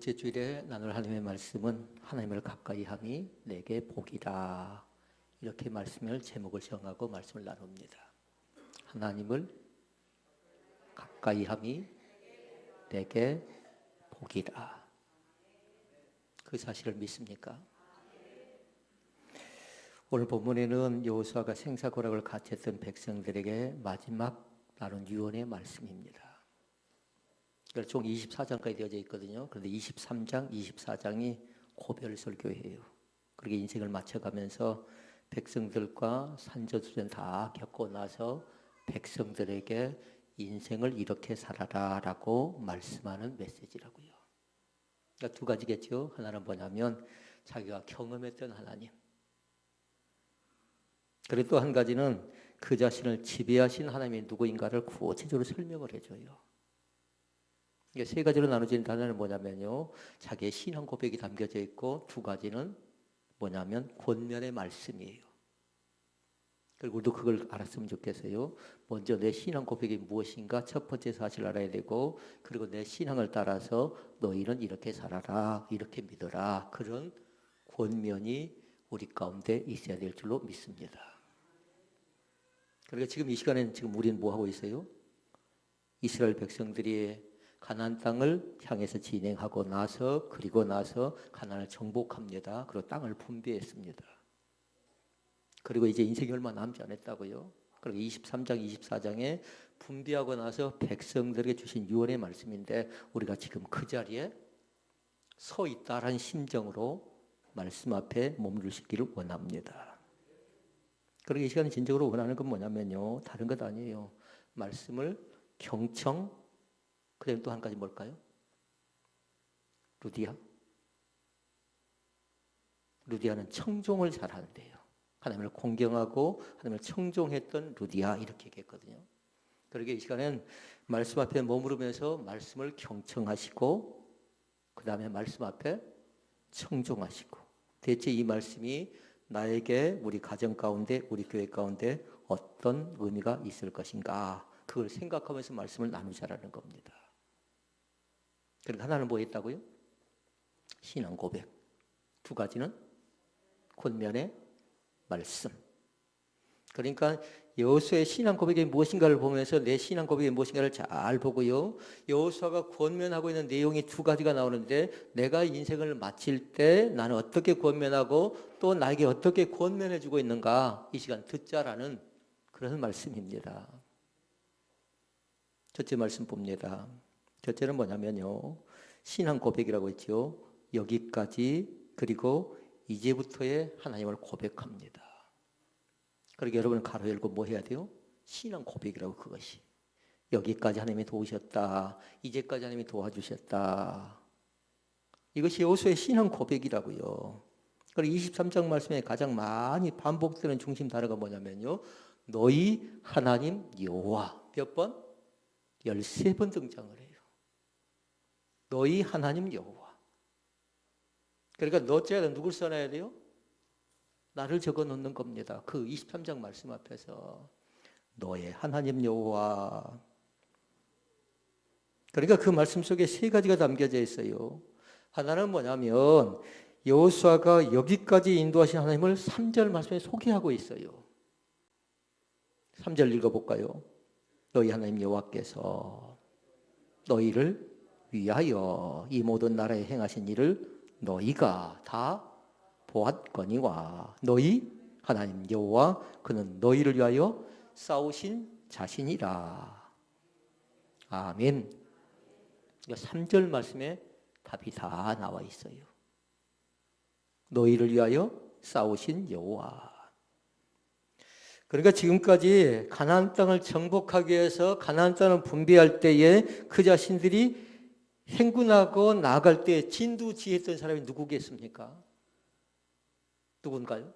제 주일에 나눌 하나님의 말씀은 하나님을 가까이 함이 내게 복이다. 이렇게 말씀을 제목을 정하고 말씀을 나눕니다. 하나님을 가까이 함이 내게 복이다. 그 사실을 믿습니까? 오늘 본문에는 여호수아가 생사고락을 같이 했던 백성들에게 마지막 나눈 유언의 말씀입니다. 총 24장까지 되어져 있거든요. 그런데 23장, 24장이 고별설교예요. 그렇게 인생을 마쳐가면서 백성들과 산전수전 다 겪고 나서 백성들에게 인생을 이렇게 살아라라고 말씀하는 메시지라고요. 그러니까 두 가지겠죠. 하나는 뭐냐면 자기가 경험했던 하나님. 그리고 또 한 가지는 그 자신을 지배하신 하나님이 누구인가를 구체적으로 설명을 해줘요. 이게 세 가지로 나눠진 단어는 뭐냐면요. 자기의 신앙 고백이 담겨져 있고 두 가지는 뭐냐면 권면의 말씀이에요. 그리고 우리도 그걸 알았으면 좋겠어요. 먼저 내 신앙 고백이 무엇인가 첫 번째 사실을 알아야 되고 그리고 내 신앙을 따라서 너희는 이렇게 살아라, 이렇게 믿어라. 그런 권면이 우리 가운데 있어야 될 줄로 믿습니다. 그러니까 지금 이 시간에는 지금 우리는 뭐 하고 있어요? 이스라엘 백성들이 가나안 땅을 향해서 진행하고 나서 그리고 나서 가나안을 정복합니다. 그리고 땅을 분배했습니다. 그리고 이제 인생이 얼마 남지 않았다고요. 그리고 23장, 24장에 분배하고 나서 백성들에게 주신 유언의 말씀인데 우리가 지금 그 자리에 서 있다라는 심정으로 말씀 앞에 머무르시기를 원합니다. 그리고 이 시간에 진정으로 원하는 건 뭐냐면요. 다른 것 아니에요. 말씀을 경청 그다음에 또 한 가지 뭘까요? 루디아는 청종을 잘하는데요. 하나님을 공경하고 하나님을 청종했던 루디아 이렇게 얘기했거든요. 그러게 이 시간엔 말씀 앞에 머무르면서 말씀을 경청하시고 그 다음에 말씀 앞에 청종하시고 대체 이 말씀이 나에게 우리 가정 가운데 우리 교회 가운데 어떤 의미가 있을 것인가 그걸 생각하면서 말씀을 나누자라는 겁니다. 그러니까 하나는 뭐 했다고요? 신앙 고백. 두 가지는 권면의 말씀. 그러니까 여호수아의 신앙 고백이 무엇인가를 보면서 내 신앙 고백이 무엇인가를 잘 보고요. 여호수아가 권면하고 있는 내용이 두 가지가 나오는데 내가 인생을 마칠 때 나는 어떻게 권면하고 또 나에게 어떻게 권면해 주고 있는가 이 시간 듣자라는 그런 말씀입니다. 첫째 말씀 봅니다. 첫째는 뭐냐면요. 신앙 고백이라고 했죠. 여기까지 그리고 이제부터의 하나님을 고백합니다. 그러니까 여러분 가로 열고 뭐 해야 돼요? 신앙 고백이라고 그것이. 여기까지 하나님이 도우셨다. 이제까지 하나님이 도와주셨다. 이것이 여호수아의 신앙 고백이라고요. 그리고 23장 말씀에 가장 많이 반복되는 중심 단어가 뭐냐면요. 너희 하나님 여호와. 몇 번? 13번 등장을 해요. 너희 하나님 여호와. 그러니까 너째가 누굴 써놔야 돼요? 나를 적어 놓는 겁니다. 그 23장 말씀 앞에서 너의 하나님 여호와. 그러니까 그 말씀 속에 세 가지가 담겨져 있어요. 하나는 뭐냐면 여호수아가 여기까지 인도하신 하나님을 3절 말씀에 소개하고 있어요. 3절 읽어볼까요? 너희 하나님 여호와께서 너희를 위하여 이 모든 나라에 행하신 일을 너희가 다 보았거니와 너희 하나님 여호와 그는 너희를 위하여 싸우신 자신이라. 아멘. 3절 말씀에 답이 다 나와 있어요. 너희를 위하여 싸우신 여호와. 그러니까 지금까지 가나안 땅을 정복하기 위해서 가나안 땅을 분배할 때에 그 자신들이 행군하고 나아갈 때 진두지휘했던 사람이 누구겠습니까? 누군가요?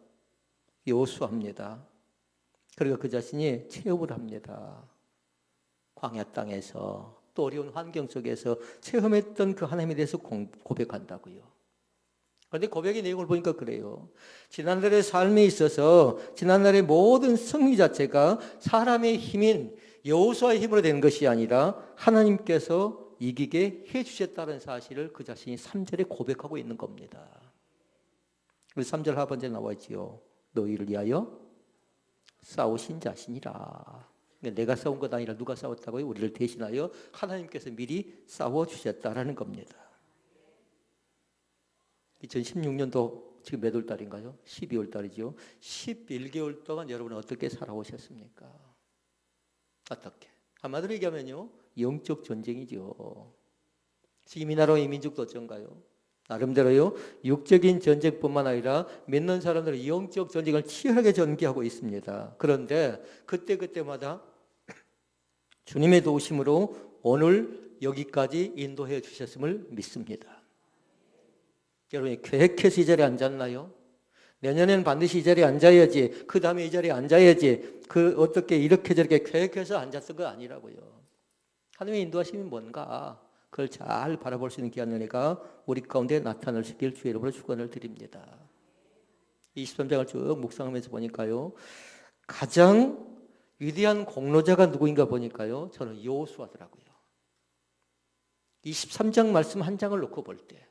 여호수아입니다. 그러니까 그 자신이 체험을 합니다. 광야 땅에서 또 어려운 환경 속에서 체험했던 그 하나님에 대해서 고백한다고요. 그런데 고백의 내용을 보니까 그래요. 지난날의 삶에 있어서 지난날의 모든 승리 자체가 사람의 힘인 여호수아의 힘으로 된 것이 아니라 하나님께서 이기게 해주셨다는 사실을 그 자신이 3절에 고백하고 있는 겁니다. 그래서 3절 하반절에 나와 있지요. 너희를 위하여 싸우신 자신이라. 그러니까 내가 싸운 것 아니라 누가 싸웠다고요? 우리를 대신하여 하나님께서 미리 싸워주셨다라는 겁니다. 2016년도 지금 몇 월 달인가요? 12월 달이죠. 11개월 동안 여러분은 어떻게 살아오셨습니까? 어떻게? 한마디로 얘기하면요, 영적 전쟁이죠. 지금 이 나라와 이 민족도 어쩐가요? 나름대로요, 육적인 전쟁뿐만 아니라 믿는 사람들은 영적 전쟁을 치열하게 전개하고 있습니다. 그런데 그때마다 주님의 도우심으로 오늘 여기까지 인도해 주셨음을 믿습니다. 여러분이 계획해서 이 자리에 앉았나요? 내년에는 반드시 이 자리에 앉아야지, 그 다음에 이 자리에 앉아야지, 어떻게 이렇게 저렇게 계획해서 앉았을 거 아니라고요. 하나님의 인도하심이 뭔가 그걸 잘 바라볼 수 있는 귀한 은혜가 우리 가운데 나타날 수 있길 주의 이름으로 축원을 드립니다. 23장을 쭉 묵상하면서 보니까요, 가장 위대한 공로자가 누구인가 보니까요, 저는 여호수아더라고요. 23장 말씀 한 장을 놓고 볼 때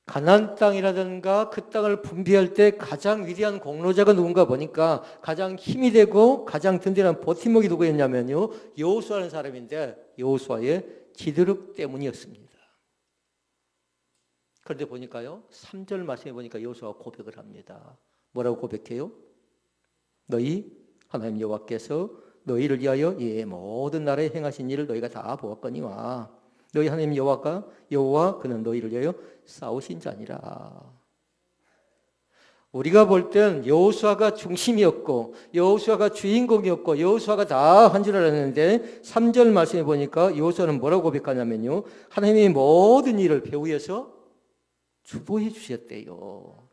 가나안 땅이라든가 그 땅을 분배할 때 가장 위대한 공로자가 누군가 보니까 가장 힘이 되고 가장 든든한 버팀목이 누구였냐면요, 여호수아라는 사람인데 여호수아의 지도력 때문이었습니다. 그런데 보니까요, 3절 말씀에 보니까 여호수아가 고백을 합니다. 뭐라고 고백해요? 너희 하나님 여호와께서 너희를 위하여 모든 나라에 행하신 일을 너희가 다 보았거니와 너희 하나님 여호와 그는 너희를 위하여 싸우신 자니라. 우리가 볼 땐 여호수아가 중심이었고 여호수아가 주인공이었고 여호수아가 다 한 줄 알았는데 3절 말씀에 보니까 여호수아는 뭐라고 고백하냐면요, 하나님이 모든 일을 배후에서 주도해 주셨대요.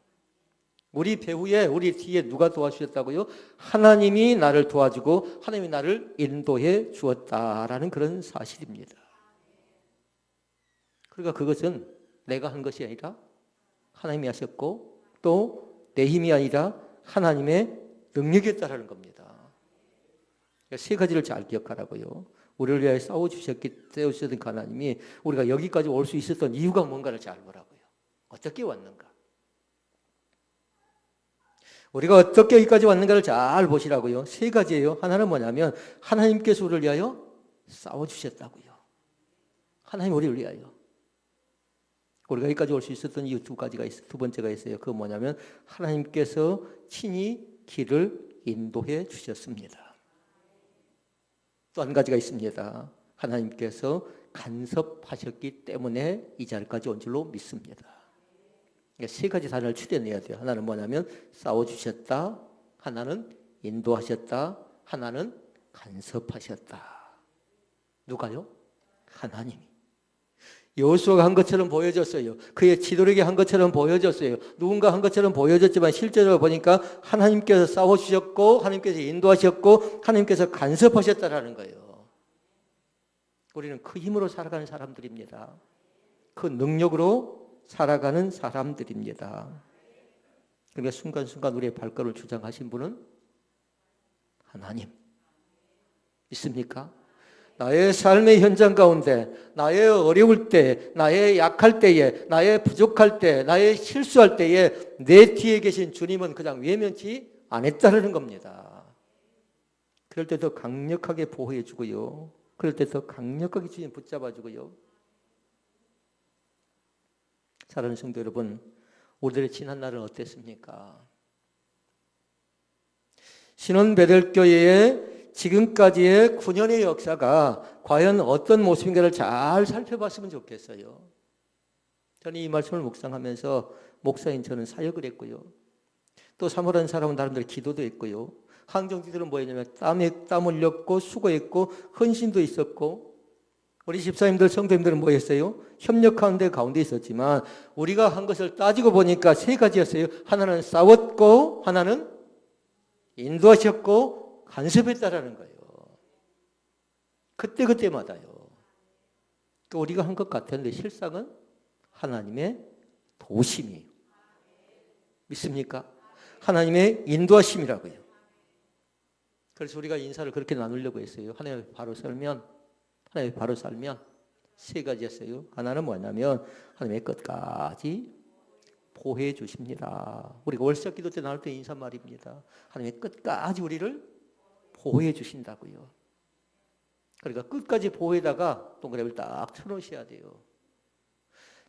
우리 배후에 우리 뒤에 누가 도와주셨다고요? 하나님이 나를 도와주고 하나님이 나를 인도해 주었다라는 그런 사실입니다. 그러니까 그것은 내가 한 것이 아니라 하나님이 하셨고 또 내 힘이 아니라 하나님의 능력이었다라는 겁니다. 그러니까 세 가지를 잘 기억하라고요. 우리를 위하여 싸워주셨던 하나님이 우리가 여기까지 올 수 있었던 이유가 뭔가를 잘 보라고요. 어떻게 왔는가? 우리가 어떻게 여기까지 왔는가를 잘 보시라고요. 세 가지예요. 하나는 뭐냐면 하나님께서 우리를 위하여 싸워주셨다고요. 하나님 우리를 위하여. 우리가 여기까지 올 수 있었던 이유 두 번째가 있어요. 그건 뭐냐면 하나님께서 친히 길을 인도해 주셨습니다. 또 한 가지가 있습니다. 하나님께서 간섭하셨기 때문에 이 자리까지 온 줄로 믿습니다. 그러니까 세 가지 단어를 추려내야 돼요. 하나는 뭐냐면 싸워주셨다, 하나는 인도하셨다, 하나는 간섭하셨다. 누가요? 하나님이. 여호수아가 한 것처럼 보여졌어요. 그의 지도력이 한 것처럼 보여졌어요. 누군가 한 것처럼 보여졌지만 실제로 보니까 하나님께서 싸워주셨고 하나님께서 인도하셨고 하나님께서 간섭하셨다라는 거예요. 우리는 그 힘으로 살아가는 사람들입니다. 그 능력으로 살아가는 사람들입니다. 그러니까 순간순간 우리의 발걸음을 주장하신 분은 하나님. 믿습니까? 나의 삶의 현장 가운데, 나의 어려울 때, 나의 약할 때에, 나의 부족할 때, 나의 실수할 때에 내 뒤에 계신 주님은 그냥 외면치 않았다는 겁니다. 그럴 때 더 강력하게 보호해 주고요. 그럴 때 더 강력하게 주님 붙잡아 주고요. 사랑하는 성도 여러분, 우리들의 지난 날은 어땠습니까? 신원베델교회의 지금까지의 9년의 역사가 과연 어떤 모습인가를 잘 살펴봤으면 좋겠어요. 저는 이 말씀을 묵상하면서 목사인 저는 사역을 했고요. 또 사모라는 사람은 나름대로 기도도 했고요. 항정지들은 뭐였냐면 땀 흘렸고 수고했고 헌신도 있었고 우리 집사님들 성도님들은 뭐였어요? 협력하는 가운데 있었지만 우리가 한 것을 따지고 보니까 세 가지였어요. 하나는 싸웠고 하나는 인도하셨고 간섭했다라는 거예요. 그때마다요. 또 우리가 한 것 같았는데 실상은 하나님의 도우심이에요. 믿습니까? 하나님의 인도하심이라고요. 그래서 우리가 인사를 그렇게 나누려고 했어요. 하나님 앞에 바로 설면 하나님의 바로 살면 세 가지였어요. 하나는 뭐냐면 하나님의 끝까지 보호해 주십니다. 우리가 월석 기도 때 나눌 때 인사말입니다. 하나님의 끝까지 우리를 보호해 주신다고요. 그러니까 끝까지 보호에다가 동그라미를 딱 쳐놓으셔야 돼요.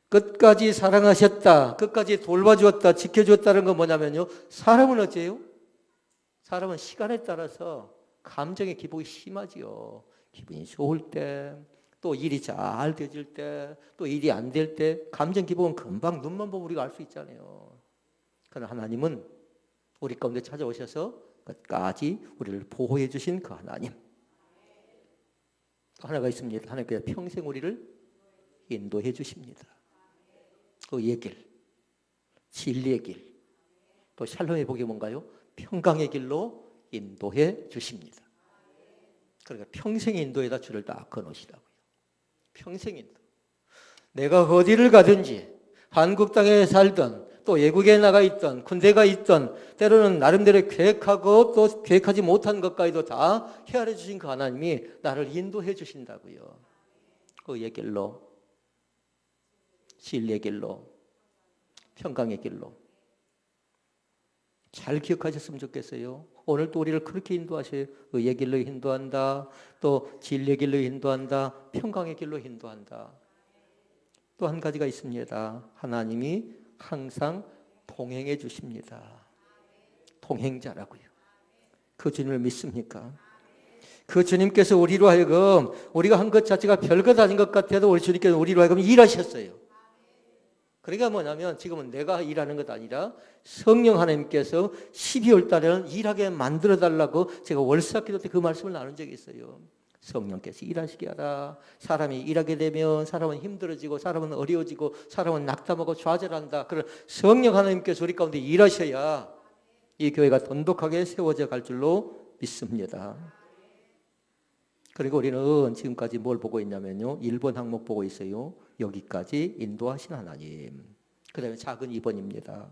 끝까지 사랑하셨다. 끝까지 돌봐주었다. 지켜줬다는 건 뭐냐면요. 사람은 어째요? 사람은 시간에 따라서 감정의 기복이 심하지요. 기분이 좋을 때, 또 일이 잘 되질 때, 또 일이 안 될 때, 감정 기복은 금방 눈만 보면 우리가 알 수 있잖아요. 그러나 하나님은 우리 가운데 찾아오셔서 끝까지 우리를 보호해 주신 그 하나님. 또 하나가 있습니다. 하나님께서 평생 우리를 인도해 주십니다. 의의 길, 진리의 길, 또 샬롬의 복이 뭔가요? 평강의 길로 인도해 주십니다. 그러니까 평생 인도에다 줄을 딱 그어놓으시라고요. 평생 인도. 내가 어디를 가든지 한국 땅에 살던 또 외국에 나가 있던 군대가 있던 때로는 나름대로 계획하고 또 계획하지 못한 것까지도 다 헤아려 주신 그 하나님이 나를 인도해 주신다고요. 의의 길로, 진리의 길로, 평강의 길로. 잘 기억하셨으면 좋겠어요. 오늘 또 우리를 그렇게 인도하셔요. 의의 길로 인도한다. 또 진리의 길로 인도한다. 평강의 길로 인도한다. 또 한 가지가 있습니다. 하나님이 항상 동행해 주십니다. 동행자라고요. 그 주님을 믿습니까? 그 주님께서 우리로 하여금 우리가 한 것 자체가 별것 아닌 것 같아도 우리 주님께서 우리로 하여금 일하셨어요. 그러니까 뭐냐면 지금은 내가 일하는 것 아니라 성령 하나님께서 12월 달에는 일하게 만들어 달라고 제가 월삭기도 때 그 말씀을 나눈 적이 있어요. 성령께서 일하시게 하라. 사람이 일하게 되면 사람은 힘들어지고 사람은 어려워지고 사람은 낙담하고 좌절한다. 그런 성령 하나님께서 우리 가운데 일하셔야 이 교회가 돈독하게 세워져 갈 줄로 믿습니다. 그리고 우리는 지금까지 뭘 보고 있냐면요. 1번 항목 보고 있어요. 여기까지 인도하신 하나님. 그 다음에 작은 2번입니다.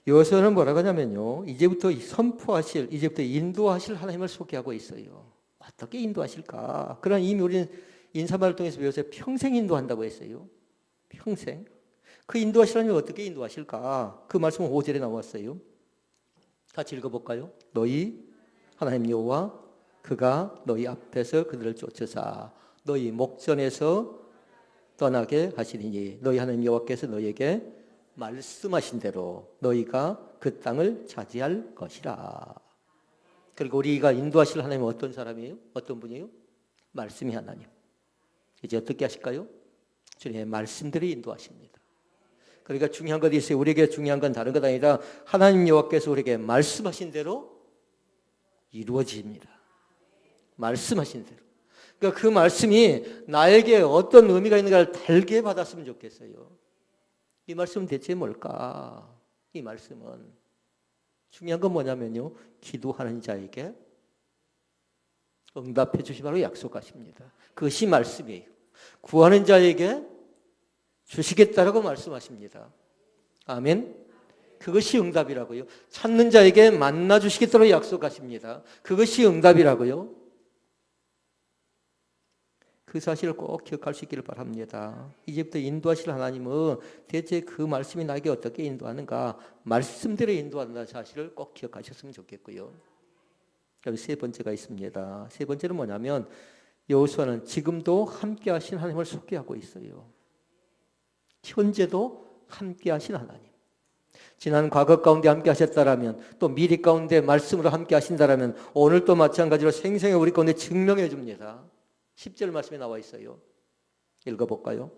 여기서는 뭐라고 하냐면요. 이제부터 선포하실, 이제부터 인도하실 하나님을 소개하고 있어요. 어떻게 인도하실까? 그러나 이미 우리는 인사말을 통해서 배워서 평생 인도한다고 했어요. 평생. 그 인도하실 하나님이 어떻게 인도하실까? 그 말씀은 5절에 나왔어요. 같이 읽어볼까요? 너희 하나님 여호와 그가 너희 앞에서 그들을 쫓으사 너희 목전에서 떠나게 하시리니 너희 하나님 여호와께서 너희에게 말씀하신 대로 너희가 그 땅을 차지할 것이라. 그리고 우리가 인도하실 하나님은 어떤 사람이에요? 어떤 분이에요? 말씀이 하나님. 이제 어떻게 하실까요? 주님의 말씀대로 인도하십니다. 그러니까 중요한 것이 있어요. 우리에게 중요한 건 다른 것 아니라 하나님 여호와께서 우리에게 말씀하신 대로 이루어집니다. 말씀하신 대로. 그러니까 그 말씀이 나에게 어떤 의미가 있는가를 달게 받았으면 좋겠어요. 이 말씀은 대체 뭘까? 이 말씀은 중요한 건 뭐냐면요. 기도하는 자에게 응답해 주시라고 약속하십니다. 그것이 말씀이에요. 구하는 자에게 주시겠다라고 말씀하십니다. 아멘. 그것이 응답이라고요. 찾는 자에게 만나 주시겠다고 약속하십니다. 그것이 응답이라고요. 그 사실을 꼭 기억할 수 있기를 바랍니다. 이제부터 인도하실 하나님은 대체 그 말씀이 나에게 어떻게 인도하는가? 말씀대로 인도한다는 사실을 꼭 기억하셨으면 좋겠고요. 그리고 세 번째가 있습니다. 세 번째는 뭐냐면 여호수아는 지금도 함께 하신 하나님을 소개하고 있어요. 현재도 함께 하신 하나님. 지난 과거 가운데 함께 하셨다라면 또 미래 가운데 말씀으로 함께 하신다라면 오늘도 마찬가지로 생생히 우리 가운데 증명해 줍니다. 10절 말씀에 나와 있어요. 읽어볼까요?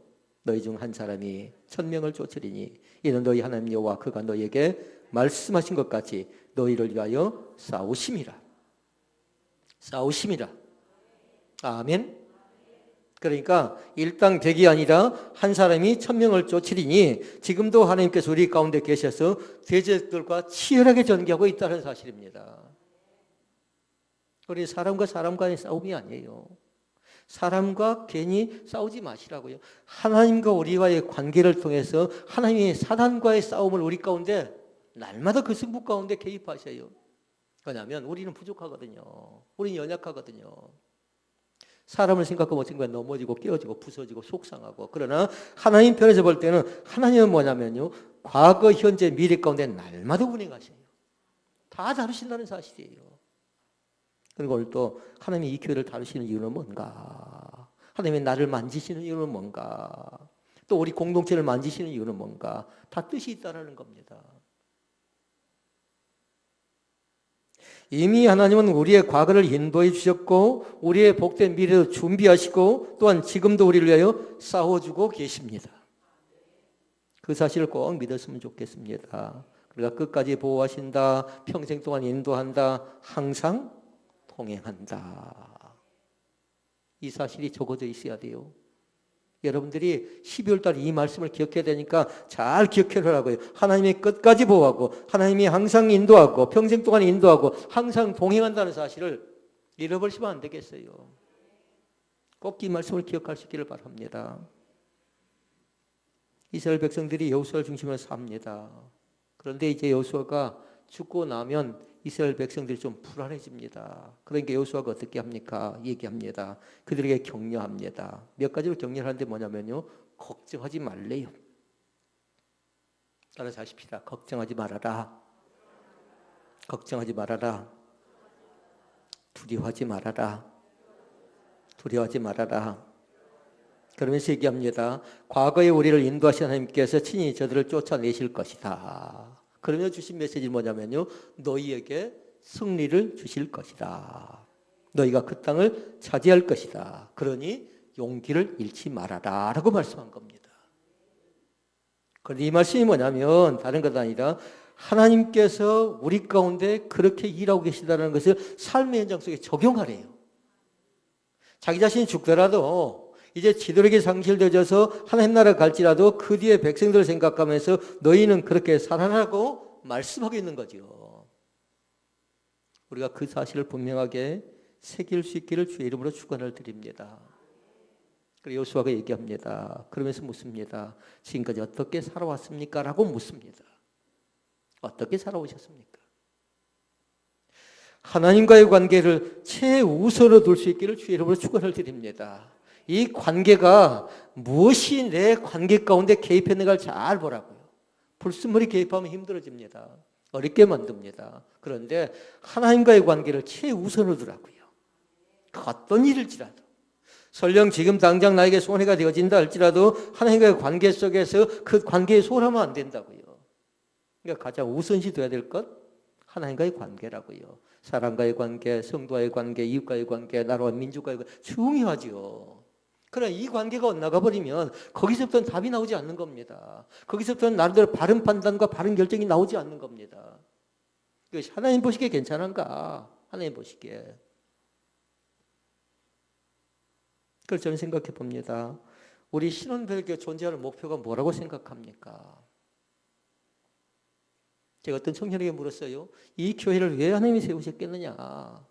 너희 중 한 사람이 1000명을 쫓으리니 이는 너희 하나님 여호와 그가 너희에게 말씀하신 것 같이 너희를 위하여 싸우심이라. 싸우심이라. 아멘. 그러니까 일당백이 아니라 한 사람이 1000명을 쫓으리니 지금도 하나님께서 우리 가운데 계셔서 대적들과 치열하게 전개하고 있다는 사실입니다. 우리 사람과 사람 간의 싸움이 아니에요. 사람과 괜히 싸우지 마시라고요. 하나님과 우리와의 관계를 통해서 하나님의 사단과의 싸움을 우리 가운데 날마다 그 승부 가운데 개입하셔요. 왜냐하면 우리는 부족하거든요. 우리는 연약하거든요. 사람을 생각하면 어쨌든 넘어지고 깨어지고 부서지고 속상하고. 그러나 하나님 편에서 볼 때는 하나님은 뭐냐면요, 과거, 현재, 미래 가운데 날마다 운행하셔요. 다 다루신다는 사실이에요. 그리고 오늘 또 하나님이 이 교회를 다루시는 이유는 뭔가? 하나님이 나를 만지시는 이유는 뭔가? 또 우리 공동체를 만지시는 이유는 뭔가? 다 뜻이 있다는 겁니다. 이미 하나님은 우리의 과거를 인도해 주셨고 우리의 복된 미래도 준비하시고 또한 지금도 우리를 위하여 싸워주고 계십니다. 그 사실을 꼭 믿었으면 좋겠습니다. 그러니까 끝까지 보호하신다, 평생 동안 인도한다, 항상 동행한다. 이 사실이 적어져 있어야 돼요. 여러분들이 12월 달 이 말씀을 기억해야 되니까 잘 기억해라고요. 하나님이 끝까지 보호하고 하나님이 항상 인도하고 평생 동안 인도하고 항상 동행한다는 사실을 잃어버리시면 안 되겠어요. 꼭 이 말씀을 기억할 수 있기를 바랍니다. 이스라엘 백성들이 여호수아를 중심으로 삽니다. 그런데 이제 여호수아가 죽고 나면 이스라엘 백성들이 좀 불안해집니다. 그러니까 여호수아가 어떻게 합니까? 얘기합니다. 그들에게 격려합니다. 몇 가지로 격려를 하는데 뭐냐면요, 걱정하지 말래요. 따라서 하십시다. 걱정하지 말아라. 걱정하지 말아라. 두려워하지 말아라. 두려워하지 말아라. 그러면서 얘기합니다. 과거에 우리를 인도하신 하나님께서 친히 저들을 쫓아내실 것이다. 그러면 주신 메시지는 뭐냐면요, 너희에게 승리를 주실 것이다. 너희가 그 땅을 차지할 것이다. 그러니 용기를 잃지 말아라 라고 말씀한 겁니다. 그런데 이 말씀이 뭐냐면 다른 것 아니라 하나님께서 우리 가운데 그렇게 일하고 계시다는 것을 삶의 현장 속에 적용하래요. 자기 자신이 죽더라도 이제 지도력이 상실되어져서 하나님 나라 갈지라도 그 뒤에 백성들을 생각하면서 너희는 그렇게 살아라고 말씀하고 있는 거죠. 우리가 그 사실을 분명하게 새길 수 있기를 주의 이름으로 축원을 드립니다. 그리고 여호수아가 얘기합니다. 그러면서 묻습니다. 지금까지 어떻게 살아왔습니까? 라고 묻습니다. 어떻게 살아오셨습니까? 하나님과의 관계를 최우선으로 둘 수 있기를 주의 이름으로 축원을 드립니다. 이 관계가 무엇이 내 관계 가운데 개입했는가를 잘 보라고요. 불순물이 개입하면 힘들어집니다. 어렵게 만듭니다. 그런데 하나님과의 관계를 최우선으로 두라고요. 어떤 일일지라도 설령 지금 당장 나에게 손해가 되어진다 할지라도 하나님과의 관계 속에서 그 관계에 소홀하면 안 된다고요. 그러니까 가장 우선시 둬야 될 것 하나님과의 관계라고요. 사람과의 관계, 성도와의 관계, 이웃과의 관계, 나라와 민족과의 관계 중요하죠. 그러나 이 관계가 엇나가버리면 거기서부터는 답이 나오지 않는 겁니다. 거기서부터는 나름대로 바른 판단과 바른 결정이 나오지 않는 겁니다. 이것이 하나님 보시기에 괜찮은가? 하나님 보시기에. 그걸 저는 생각해 봅니다. 우리 신혼별교 존재하는 목표가 뭐라고 생각합니까? 제가 어떤 청년에게 물었어요. 이 교회를 왜 하나님이 세우셨겠느냐?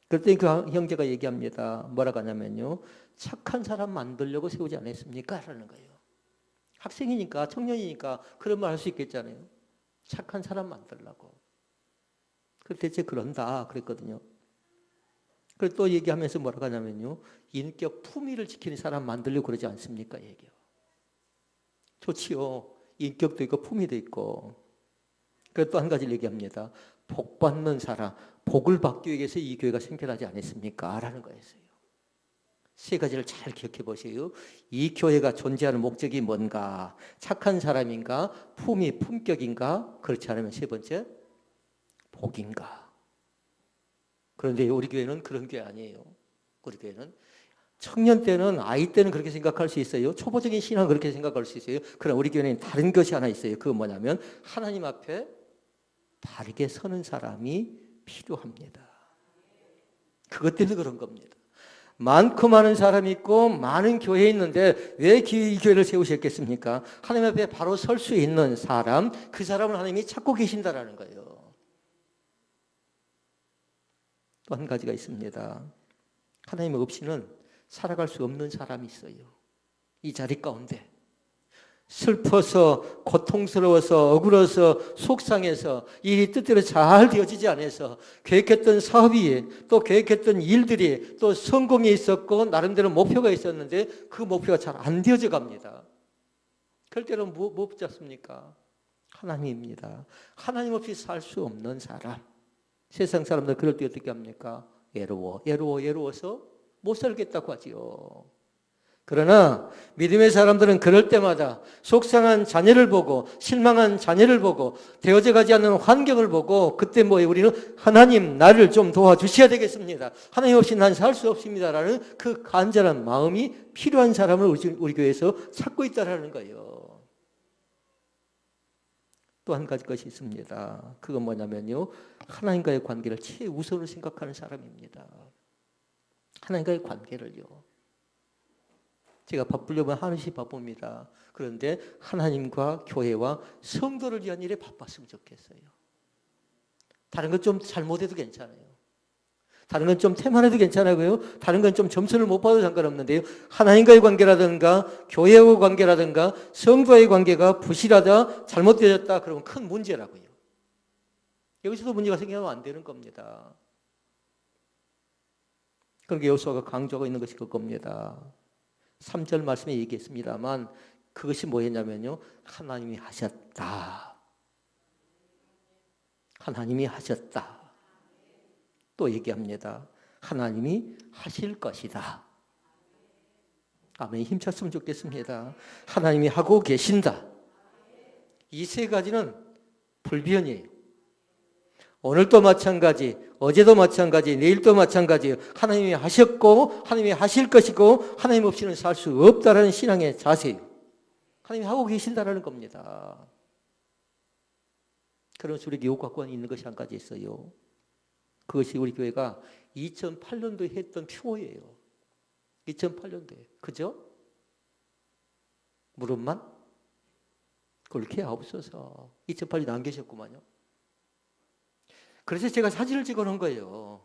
그랬더니 그 형제가 얘기합니다. 뭐라고 하냐면요. 착한 사람 만들려고 세우지 않았습니까? 라는 거예요. 학생이니까 청년이니까 그런 말 할 수 있겠잖아요. 착한 사람 만들려고. 대체 그런다 그랬거든요. 그리고 또 얘기하면서 뭐라고 하냐면요. 인격 품위를 지키는 사람 만들려고 그러지 않습니까? 얘기요. 좋지요. 인격도 있고 품위도 있고. 그리고 또 한 가지를 얘기합니다. 복 받는 사람, 복을 받기 위해서 이 교회가 생겨나지 않았습니까? 라는 거였어요. 세 가지를 잘 기억해 보세요. 이 교회가 존재하는 목적이 뭔가? 착한 사람인가? 품위, 품격인가? 그렇지 않으면 세 번째, 복인가? 그런데 우리 교회는 그런 교회 아니에요. 우리 교회는 청년 때는, 아이 때는 그렇게 생각할 수 있어요. 초보적인 신앙은 그렇게 생각할 수 있어요. 그러나 우리 교회는 다른 것이 하나 있어요. 그건 뭐냐면 하나님 앞에 바르게 서는 사람이 필요합니다. 그것 때문에 그런 겁니다. 많고 많은 사람이 있고 많은 교회에 있는데 왜 이 교회를 세우셨겠습니까? 하나님 앞에 바로 설 수 있는 사람, 그 사람을 하나님이 찾고 계신다라는 거예요. 또 한 가지가 있습니다. 하나님 없이는 살아갈 수 없는 사람이 있어요. 이 자리 가운데 슬퍼서 고통스러워서 억울해서 속상해서 일이 뜻대로 잘 되어지지 않아서 계획했던 사업이 또 계획했던 일들이 또 성공이 있었고 나름대로 목표가 있었는데 그 목표가 잘 안 되어져 갑니다. 그럴 때는 뭐 붙잡습니까? 하나님입니다. 하나님 없이 살 수 없는 사람. 세상 사람들 그럴 때 어떻게 합니까? 외로워서 못 살겠다고 하지요. 그러나 믿음의 사람들은 그럴 때마다 속상한 자녀를 보고 실망한 자녀를 보고 되어져 가지 않는 환경을 보고 그때 우리는 하나님 나를 좀 도와주셔야 되겠습니다. 하나님 없이 난 살 수 없습니다라는 그 간절한 마음이 필요한 사람을 우리 교회에서 찾고 있다라는 거예요. 또 한 가지 것이 있습니다. 그건 뭐냐면요. 하나님과의 관계를 최우선으로 생각하는 사람입니다. 하나님과의 관계를요. 제가 바쁘려면 한없이 바쁩니다. 그런데 하나님과 교회와 성도를 위한 일에 바빴으면 좋겠어요. 다른 건 좀 잘못해도 괜찮아요. 다른 건 좀 태만해도 괜찮아요. 다른 건 좀 점수를 못 받아도 상관없는데요. 하나님과의 관계라든가 교회와 관계라든가 성도와의 관계가 부실하다, 잘못되었다 그러면 큰 문제라고요. 여기서도 문제가 생기면 안 되는 겁니다. 그러니까 여호수아가 강조하고 있는 것이 그겁니다. 3절 말씀에 얘기했습니다만 그것이 뭐였냐면요. 하나님이 하셨다. 하나님이 하셨다. 또 얘기합니다. 하나님이 하실 것이다. 아멘. 힘찼으면 좋겠습니다. 하나님이 하고 계신다. 이 세 가지는 불변이에요. 오늘도 마찬가지, 어제도 마찬가지, 내일도 마찬가지예요. 하나님이 하셨고 하나님이 하실 것이고 하나님 없이는 살 수 없다라는 신앙의 자세예요. 하나님이 하고 계신다라는 겁니다. 그러면서 우리에게 요구하고 있는 것이 한 가지 있어요. 그것이 우리 교회가 2008년도에 했던 표어예요. 2008년도에. 그죠? 무릎만 꿇게 하옵소서. 2008년에 안 계셨구만요. 그래서 제가 사진을 찍어놓은 거예요.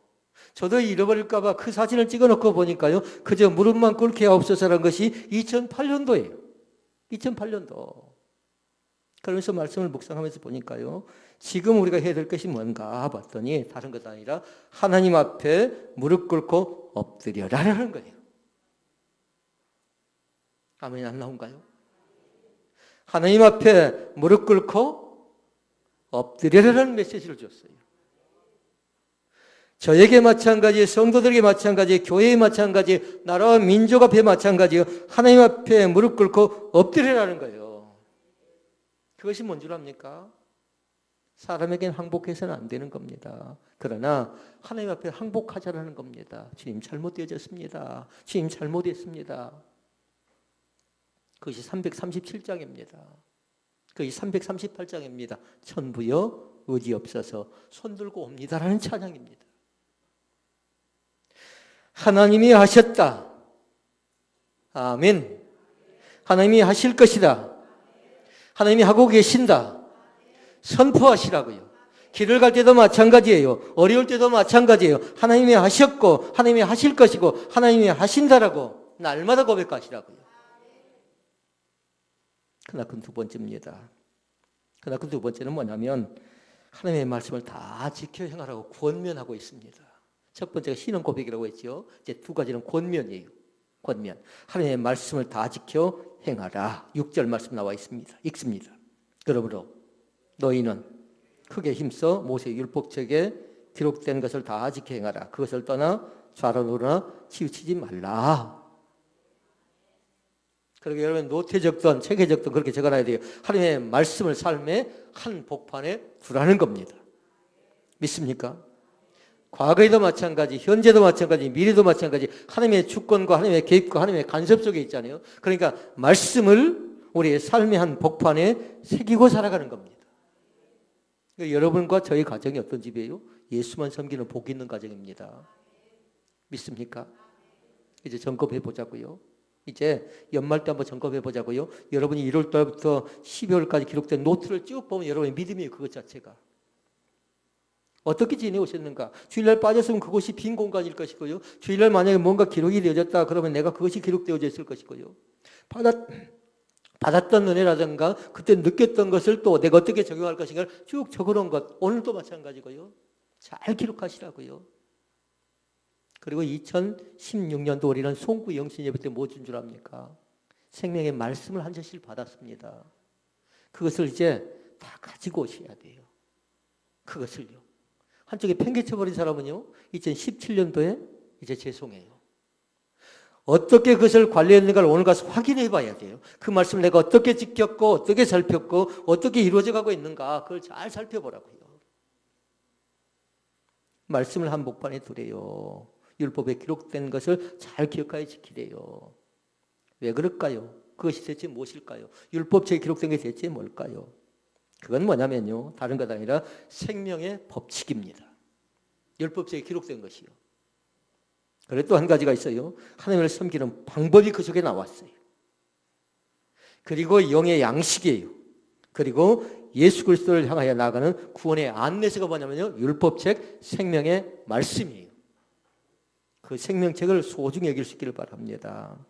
저도 잃어버릴까 봐 그 사진을 찍어놓고 보니까요. 그저 무릎만 꿇게 하옵소서라는 것이 2008년도예요. 2008년도. 그러면서 말씀을 묵상하면서 보니까요. 지금 우리가 해야 될 것이 뭔가 봤더니 다른 것 아니라 하나님 앞에 무릎 꿇고 엎드려라라는 거예요. 아멘 안 나온가요? 하나님 앞에 무릎 꿇고 엎드려라라는 메시지를 줬어요. 저에게 마찬가지, 성도들에게 마찬가지, 교회에 마찬가지, 나라와 민족 앞에 마찬가지요. 하나님 앞에 무릎 꿇고 엎드리라는 거예요. 그것이 뭔 줄 압니까? 사람에게는 항복해서는 안 되는 겁니다. 그러나 하나님 앞에 항복하자라는 겁니다. 주님 잘못되어졌습니다. 주님 잘못했습니다. 그것이 337장입니다. 그것이 338장입니다. 천부여 의지 없어서 손들고 옵니다라는 찬양입니다. 하나님이 하셨다. 아멘. 하나님이 하실 것이다. 하나님이 하고 계신다. 선포하시라고요. 길을 갈 때도 마찬가지예요. 어려울 때도 마찬가지예요. 하나님이 하셨고 하나님이 하실 것이고 하나님이 하신다라고 날마다 고백하시라고요. 그러나 그 두 번째입니다. 그러나 그 두 번째는 뭐냐면 하나님의 말씀을 다 지켜 행하라고 권면하고 있습니다. 첫 번째가 신앙 고백이라고 했죠. 이제 두 가지는 권면이에요. 권면. 하나님의 말씀을 다 지켜 행하라. 6절 말씀 나와 있습니다. 읽습니다. 그러므로 너희는 크게 힘써 모세 율법책에 기록된 것을 다 지켜 행하라. 그것을 떠나 좌로 우로나 치우치지 말라. 그러게 여러분 노트에 적던 책에 적던 그렇게 적어놔야 돼요. 하나님의 말씀을 삶의 한 복판에 두라는 겁니다. 믿습니까? 과거에도 마찬가지, 현재도 마찬가지, 미래도 마찬가지 하나님의 주권과 하나님의 계획과 하나님의 간섭 속에 있잖아요. 그러니까 말씀을 우리의 삶의 한 복판에 새기고 살아가는 겁니다. 그러니까 여러분과 저희 가정이 어떤 집이에요? 예수만 섬기는 복 있는 가정입니다. 믿습니까? 이제 점검해 보자고요. 이제 연말 때 한번 점검해 보자고요. 여러분이 1월 달부터 12월까지 기록된 노트를 쭉 보면 여러분의 믿음이에요. 그것 자체가. 어떻게 지내오셨는가? 주일날 빠졌으면 그것이 빈 공간일 것이고요. 주일날 만약에 뭔가 기록이 되어졌다 그러면 내가 그것이 기록되어져 있을 것이고요. 받았던 은혜라든가 그때 느꼈던 것을 또 내가 어떻게 적용할 것인가를 쭉 적어놓은 것, 오늘도 마찬가지고요. 잘 기록하시라고요. 그리고 2016년도 우리는 송구 영신 예배 때 뭐 준 줄 압니까? 생명의 말씀을 한 절씩 받았습니다. 그것을 이제 다 가지고 오셔야 돼요. 그것을요. 한쪽에 팽개쳐버린 사람은요, 2017년도에 이제 죄송해요. 어떻게 그것을 관리했는가를 오늘 가서 확인해 봐야 돼요. 그 말씀을 내가 어떻게 지켰고, 어떻게 살폈고, 어떻게 이루어져 가고 있는가, 그걸 잘 살펴보라고요. 말씀을 한복판에 두래요. 율법에 기록된 것을 잘 기억하여 지키래요. 왜 그럴까요? 그것이 대체 무엇일까요? 율법책에 기록된 게 대체 뭘까요? 그건 뭐냐면요, 다른 것 아니라 생명의 법칙입니다. 율법책에 기록된 것이요. 그리고 또 한 가지가 있어요. 하나님을 섬기는 방법이 그 속에 나왔어요. 그리고 영의 양식이에요. 그리고 예수 그리스도를 향하여 나아가는 구원의 안내서가 뭐냐면요, 율법책 생명의 말씀이에요. 그 생명책을 소중히 여길 수 있기를 바랍니다.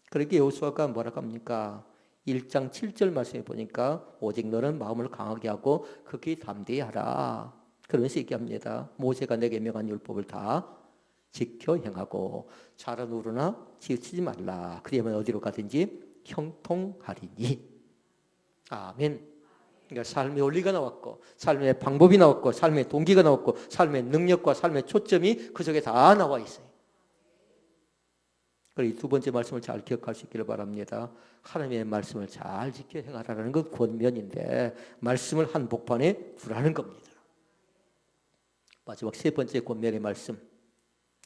그렇게 여호수아가 뭐라고 합니까? 1장 7절 말씀에 보니까 오직 너는 마음을 강하게 하고 극히 담대히 하라. 그러면서 얘기합니다. 모세가 내게 명한 율법을 다 지켜 행하고 좌로 우로나 치우치지 말라. 그리하면 어디로 가든지 형통하리니. 아멘. 그러니까 삶의 원리가 나왔고, 삶의 방법이 나왔고, 삶의 동기가 나왔고, 삶의 능력과 삶의 초점이 그 속에 다 나와 있어요. 그리고 두 번째 말씀을 잘 기억할 수 있기를 바랍니다. 하나님의 말씀을 잘 지켜 행하라는 건 권면인데, 말씀을 한복판에 두라는 겁니다. 마지막 세 번째 권면의 말씀.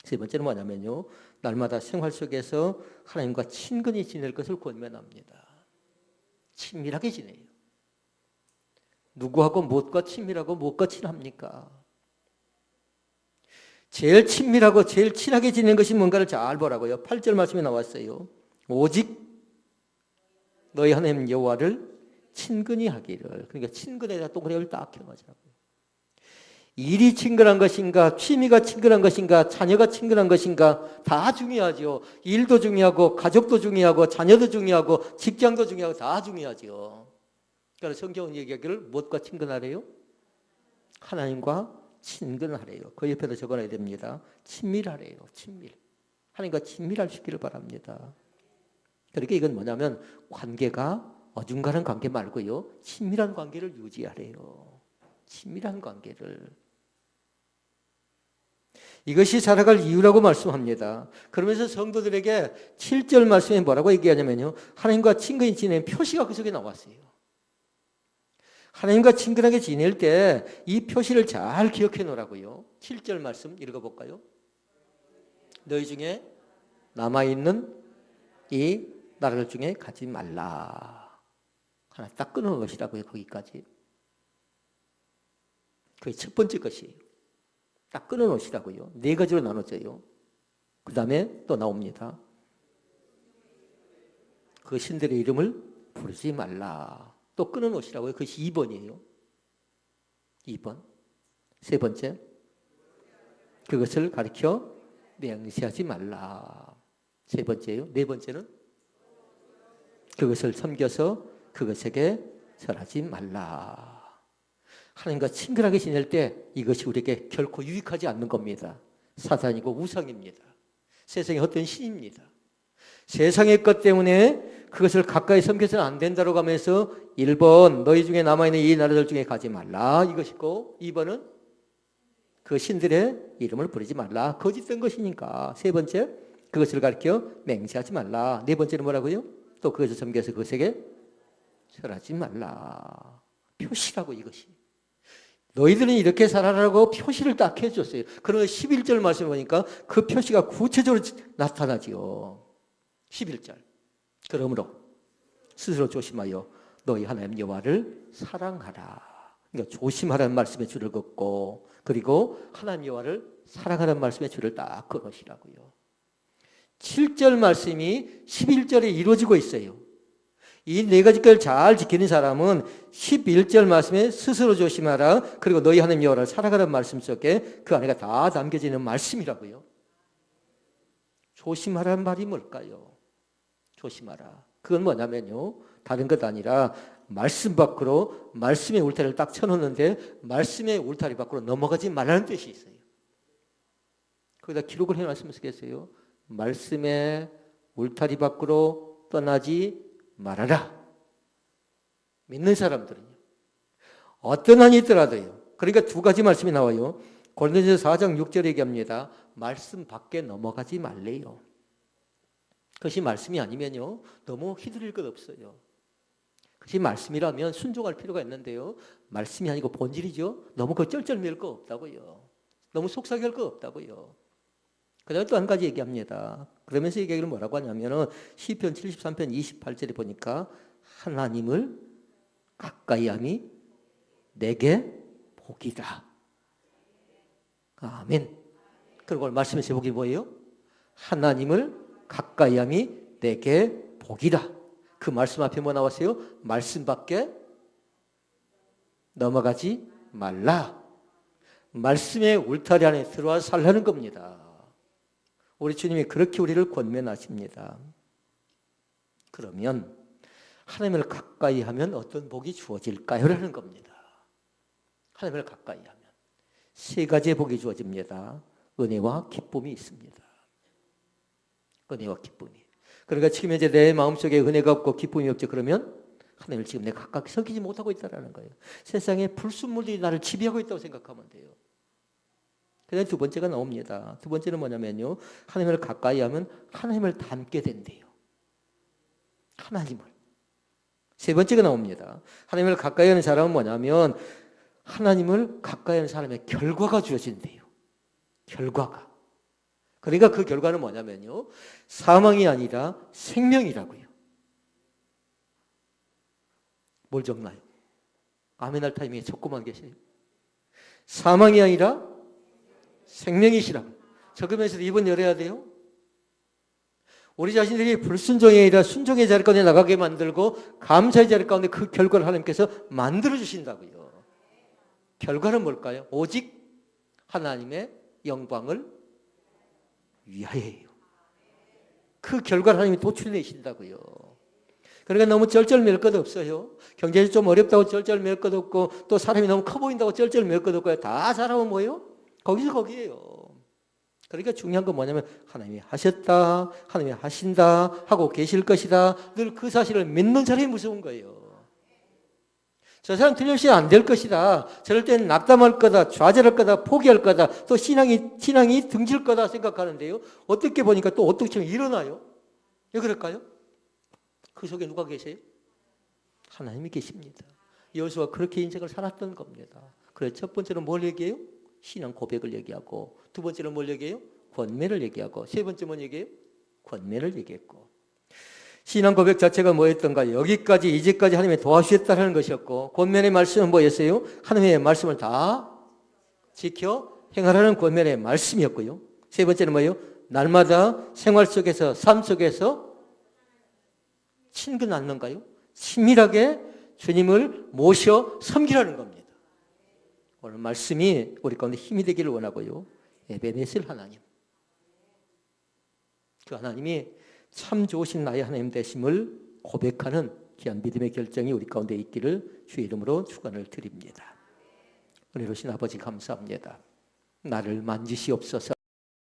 세 번째는 뭐냐면요, 날마다 생활 속에서 하나님과 친근히 지낼 것을 권면합니다. 친밀하게 지내요. 누구하고 무엇과 친밀하고 무엇과 친합니까? 제일 친밀하고 제일 친하게 지내는 것이 뭔가를 잘 보라고요. 8절 말씀에 나왔어요. 오직 너희 하나님 여호와를 친근히 하기를. 그러니까 친근에다 동그라미를 딱 켜놓으라고요. 일이 친근한 것인가, 취미가 친근한 것인가, 자녀가 친근한 것인가, 다 중요하죠. 일도 중요하고, 가족도 중요하고, 자녀도 중요하고, 직장도 중요하고, 다 중요하죠. 그러니까 성경은 얘기하기를 무엇과 친근하래요? 하나님과 친근하래요. 그 옆에다 적어놔야 됩니다. 친밀하래요. 친밀. 하나님과 친밀할 수 있기를 바랍니다. 그러니까 이건 뭐냐면 관계가 어중간한 관계 말고요, 친밀한 관계를 유지하래요. 친밀한 관계를. 이것이 살아갈 이유라고 말씀합니다. 그러면서 성도들에게 7절 말씀에 뭐라고 얘기하냐면요, 하나님과 친근히 지내는 표시가 그 속에 나왔어요. 하나님과 친근하게 지낼 때 이 표시를 잘 기억해 놓으라고요. 7절 말씀 읽어볼까요? 너희 중에 남아있는 이 나라들 중에 가지 말라. 하나 딱 끊어놓은 것이라고요. 거기까지. 그게 첫 번째 것이에요. 딱 끊어놓으시라고요. 네 가지로 나눠져요. 그 다음에 또 나옵니다. 그 신들의 이름을 부르지 말라. 또 끊어놓으시라고요. 그것이 2번이에요. 2번. 세 번째, 그것을 가르쳐 맹세하지 말라. 세 번째요. 네 번째는 그것을 섬겨서 그것에게 절하지 말라. 하나님과 친근하게 지낼 때 이것이 우리에게 결코 유익하지 않는 겁니다. 사단이고 우상입니다. 세상의 헛된 신입니다. 세상의 것 때문에 그것을 가까이 섬겨서는 안 된다고 하면서 1번 너희 중에 남아있는 이 나라들 중에 가지 말라 이것이고, 2번은 그 신들의 이름을 부르지 말라. 거짓된 것이니까. 세 번째, 그것을 가르쳐 맹세하지 말라. 네 번째는 뭐라고요? 또 그것을 섬겨서 그것에게 절하지 말라. 표시라고 이것이. 너희들은 이렇게 살아라고 표시를 딱 해줬어요. 그러나 11절 말씀을 보니까 그 표시가 구체적으로 나타나지요. 11절. 그러므로 스스로 조심하여 너희 하나님 여호와를 사랑하라. 그러니까 조심하라는 말씀에 줄을 긋고, 그리고 하나님 여호와를 사랑하라는 말씀에 줄을 딱 끊으시라고요. 7절 말씀이 11절에 이루어지고 있어요. 이 네 가지 것을 잘 지키는 사람은 11절 말씀에 스스로 조심하라, 그리고 너희 하나님 여호와를 사랑하라는 말씀 속에 그 안에가 다 담겨지는 말씀이라고요. 조심하라는 말이 뭘까요? 조심하라. 그건 뭐냐면요, 다른 것 아니라 말씀 밖으로 말씀의 울타리를 딱 쳐놓는데 말씀의 울타리 밖으로 넘어가지 말라는 뜻이 있어요. 거기다 기록을 해놨으면 좋겠어요. 말씀의 울타리 밖으로 떠나지 말아라. 믿는 사람들은요, 어떤 한이 있더라도요. 그러니까 두 가지 말씀이 나와요. 고린도전서 4장 6절에 얘기합니다. 말씀 밖에 넘어가지 말래요. 그것이 말씀이 아니면요, 너무 휘둘릴 것 없어요. 그것이 말씀이라면 순종할 필요가 있는데요, 말씀이 아니고 본질이죠. 너무 그 쩔쩔맬 거 없다고요. 너무 속삭일 거 없다고요. 그 다음에 또 한 가지 얘기합니다. 그러면서 얘기를 뭐라고 하냐면은 시편 73편 28절에 보니까 하나님을 가까이함이 내게 복이다. 아멘. 그리고 오늘 말씀의 제목이 뭐예요? 하나님을 가까이함이 내게 복이다. 그 말씀 앞에 뭐 나왔어요? 말씀 밖에 넘어가지 말라. 말씀의 울타리 안에 들어와 살라는 겁니다. 우리 주님이 그렇게 우리를 권면하십니다. 그러면 하나님을 가까이 하면 어떤 복이 주어질까요? 라는 겁니다. 하나님을 가까이 하면 세 가지의 복이 주어집니다. 은혜와 기쁨이 있습니다. 은혜와 기쁨이. 그러니까 지금 이제 내 마음속에 은혜가 없고 기쁨이 없지, 그러면 하나님을 지금 내가 가까이 섬기지 못하고 있다는 거예요. 세상에 불순물들이 나를 지배하고 있다고 생각하면 돼요. 그다음에 두 번째가 나옵니다. 두 번째는 뭐냐면요, 하나님을 가까이 하면 하나님을 닮게 된대요. 하나님을. 세 번째가 나옵니다. 하나님을 가까이 하는 사람은 뭐냐면 하나님을 가까이 하는 사람의 결과가 주어진대요. 결과가. 그러니까 그 결과는 뭐냐면요, 사망이 아니라 생명이라고요. 뭘 적나요? 아멘할 타이밍에 적고만 계세요. 사망이 아니라 생명이시라고. 적으면서도 입은 열어야 돼요. 우리 자신들이 불순종의 아니라 순종의 자리 가운데 나가게 만들고 감사의 자리 가운데 그 결과를 하나님께서 만들어주신다고요. 결과는 뭘까요? 오직 하나님의 영광을 위하여예요. 그 결과를 하나님이 도출내신다고요. 그러니까 너무 쩔쩔맬 것 없어요. 경제적으로 좀 어렵다고 쩔쩔맬 것 없고, 또 사람이 너무 커 보인다고 쩔쩔맬 것 없고요. 다 사람은 뭐예요? 거기서 거기에요. 그러니까 중요한 건 뭐냐면 하나님이 하셨다, 하나님이 하신다, 하고 계실 것이다. 늘 그 사실을 믿는 사람이 무서운 거예요. 저 사람 틀려주시면 안 될 것이다. 저럴 때는 낙담할 거다, 좌절할 거다, 포기할 거다, 또 신앙이 등질 거다 생각하는데요. 어떻게 보니까 또 어떻게 일어나요? 왜 그럴까요? 그 속에 누가 계세요? 하나님이 계십니다. 여호수아가 그렇게 인생을 살았던 겁니다. 그래서 첫 번째는 뭘 얘기해요? 신앙 고백을 얘기하고, 두 번째는 뭘 얘기해요? 권면을 얘기하고, 세 번째 뭘 얘기해요? 권면을 얘기했고. 신앙 고백 자체가 뭐였던가? 여기까지 이제까지 하나님이 도와주셨다는 것이었고, 권면의 말씀은 뭐였어요? 하나님의 말씀을 다 지켜 행하라는 권면의 말씀이었고요. 세 번째는 뭐예요? 날마다 생활 속에서, 삶 속에서 친근 않는가요? 친밀하게 주님을 모셔 섬기라는 겁니다. 오늘 말씀이 우리 가운데 힘이 되기를 원하고요. 에베네셀 하나님, 그 하나님이 참 좋으신 나의 하나님 되심을 고백하는 귀한 믿음의 결정이 우리 가운데 있기를 주의 이름으로 축원을 드립니다. 은혜로우신 아버지 감사합니다. 나를 만지시옵소서.